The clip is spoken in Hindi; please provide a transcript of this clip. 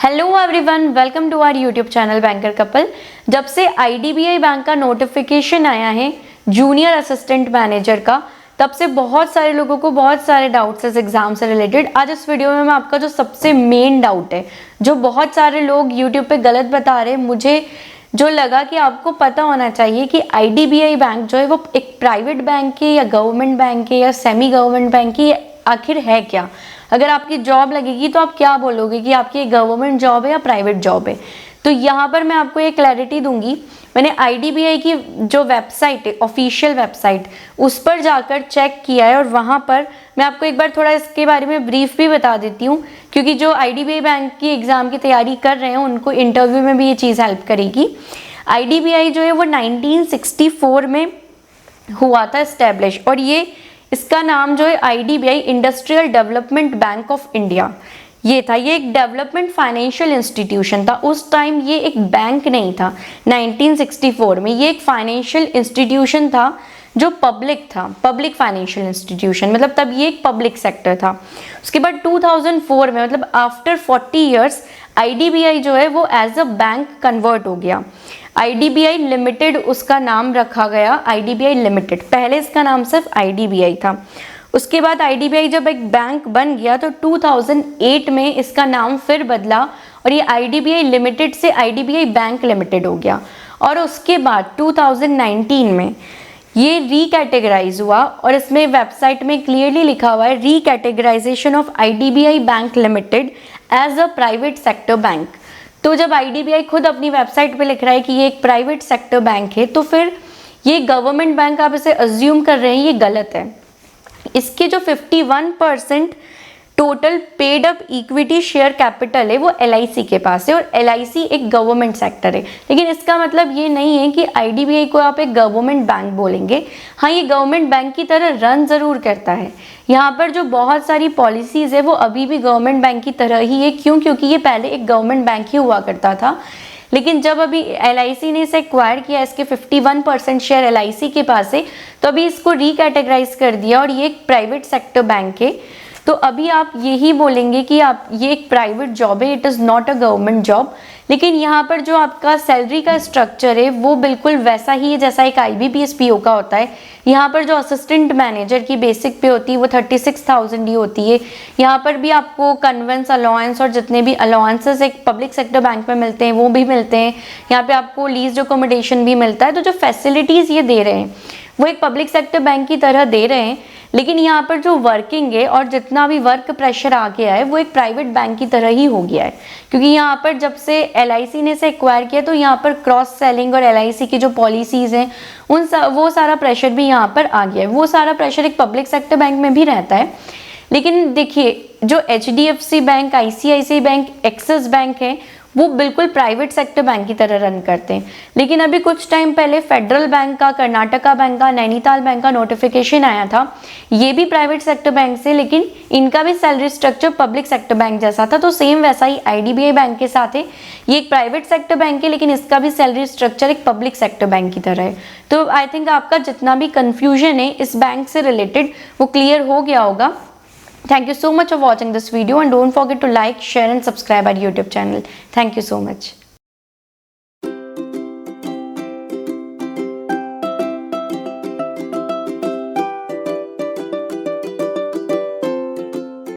Hello everyone, welcome to our YouTube channel banker couple. जब से आईडीबीआई बैंक का नोटिफिकेशन आया है जूनियर असिस्टेंट मैनेजर का, तब से बहुत सारे लोगों को बहुत सारे डाउट्स इस एग्जाम से रिलेटेड। आज इस वीडियो में मैं आपका जो सबसे मेन डाउट है, जो बहुत सारे लोग यूट्यूब पे गलत बता रहे हैं, मुझे जो लगा कि आपको पता होना चाहिए कि आईडीबीआई बैंक जो है वो एक प्राइवेट बैंक है या गवर्नमेंट बैंक है या सेमी गवर्नमेंट बैंक है, आखिर है क्या। अगर आपकी जॉब लगेगी तो आप क्या बोलोगे कि आपकी गवर्नमेंट जॉब है या प्राइवेट जॉब है। तो यहाँ पर मैं आपको ये क्लैरिटी दूंगी। मैंने आईडीबीआई की जो वेबसाइट है, ऑफिशियल वेबसाइट, उस पर जाकर चेक किया है और वहाँ पर मैं आपको एक बार थोड़ा इसके बारे में ब्रीफ भी बता देती हूँ, क्योंकि जो आईडीबीआई बैंक की एग्ज़ाम की तैयारी कर रहे हैं उनको इंटरव्यू में भी ये चीज़ हेल्प करेगी। आईडीबीआई जो है वो 1964 में हुआ था इस्टेब्लिश, और ये इसका नाम जो है IDBI industrial development bank of India ये था। ये एक डेवलपमेंट फाइनेंशियल इंस्टीट्यूशन था। उस टाइम ये एक बैंक नहीं था। 1964 में ये एक फाइनेंशियल इंस्टीट्यूशन था जो पब्लिक था, पब्लिक फाइनेंशियल इंस्टीट्यूशन, मतलब तब ये एक पब्लिक सेक्टर था। उसके बाद 2004 में, मतलब आफ्टर 40 ईयर्स, आईडीबीआई जो है वो एज अ बैंक कन्वर्ट हो गया। आईडीबीआई लिमिटेड उसका नाम रखा गया, आईडीबीआई लिमिटेड। पहले इसका नाम सिर्फ आईडीबीआई था। उसके बाद आईडीबीआई जब एक बैंक बन गया तो 2008 में इसका नाम फिर बदला और ये आईडीबीआई लिमिटेड से आईडीबीआई बैंक लिमिटेड हो गया। और उसके बाद 2019 में ये रीकैटेगराइज हुआ और इसमें वेबसाइट में क्लियरली लिखा हुआ है recategorisation of IDBI bank limited as a private sector bank. तो जब आईडीबीआई खुद अपनी वेबसाइट पे लिख रहा है कि ये एक प्राइवेट सेक्टर बैंक है, तो फिर ये गवर्नमेंट बैंक आप इसे अज्यूम कर रहे हैं, ये गलत है। इसके जो 51% total paid up equity share capital है वो एलआईसी के पास है, और एलआईसी एक गवर्नमेंट सेक्टर है। लेकिन इसका मतलब ये नहीं है कि आईडीबीआई को आप एक गवर्नमेंट बैंक बोलेंगे। हाँ, ये गवर्नमेंट बैंक की तरह रन ज़रूर करता है। यहाँ पर जो बहुत सारी पॉलिसीज़ है वो अभी भी गवर्नमेंट बैंक की तरह ही है। क्यों? क्योंकि ये पहले एक गवर्नमेंट बैंक ही हुआ करता था। लेकिन जब अभी एलआईसी ने इसे एक्वायर किया, इसके 51% शेयर एलआईसी के पास है, तो अभी इसको रिकैटेगराइज कर दिया और ये एक प्राइवेट सेक्टर बैंक है। तो अभी आप यही बोलेंगे कि आप ये एक प्राइवेट जॉब है, it is not a government job. लेकिन यहाँ पर जो आपका सैलरी का स्ट्रक्चर है वो बिल्कुल वैसा ही है जैसा एक आईबीपीएस पीओ का होता है। यहाँ पर जो असिस्टेंट मैनेजर की बेसिक पे होती है वो 36,000 ही होती है। यहाँ पर भी आपको कन्वेंस अलाउंस और जितने भी अलाउंसेस एक पब्लिक सेक्टर बैंक में मिलते हैं वो भी मिलते हैं। यहाँ पे आपको लीज अकोमोडेशन भी मिलता है। तो जो फैसिलिटीज़ ये दे रहे हैं वो एक पब्लिक सेक्टर बैंक की तरह दे रहे हैं। लेकिन यहाँ पर जो वर्किंग है और जितना भी वर्क प्रेशर आ गया है वो एक प्राइवेट बैंक की तरह ही हो गया है। क्योंकि यहाँ पर जब से एलआईसी ने इसे एक्वायर किया तो यहाँ पर क्रॉस सेलिंग और एलआईसी की जो पॉलिसीज़ हैं वो सारा प्रेशर भी यहाँ पर आ गया है। वो सारा प्रेशर एक पब्लिक सेक्टर बैंक में भी रहता है। लेकिन देखिए, जो HDFC bank, ICICI bank, axis bank है वो बिल्कुल प्राइवेट सेक्टर बैंक की तरह रन करते हैं। लेकिन अभी कुछ टाइम पहले फेडरल बैंक का, कर्नाटका बैंक का, नैनीताल बैंक का नोटिफिकेशन आया था। ये भी प्राइवेट सेक्टर बैंक से, लेकिन इनका भी salary structure public sector bank जैसा था। तो सेम वैसा ही आईडीबीआई बैंक के साथ है। ये एक प्राइवेट सेक्टर बैंक है लेकिन इसका भी सैलरी स्ट्रक्चर एक पब्लिक सेक्टर बैंक की तरह है। तो आई थिंक आपका जितना भी कन्फ्यूजन है इस बैंक से रिलेटेड वो क्लियर हो गया होगा। Thank you so much for watching this video and don't forget to like, share and subscribe our YouTube channel. Thank you so much.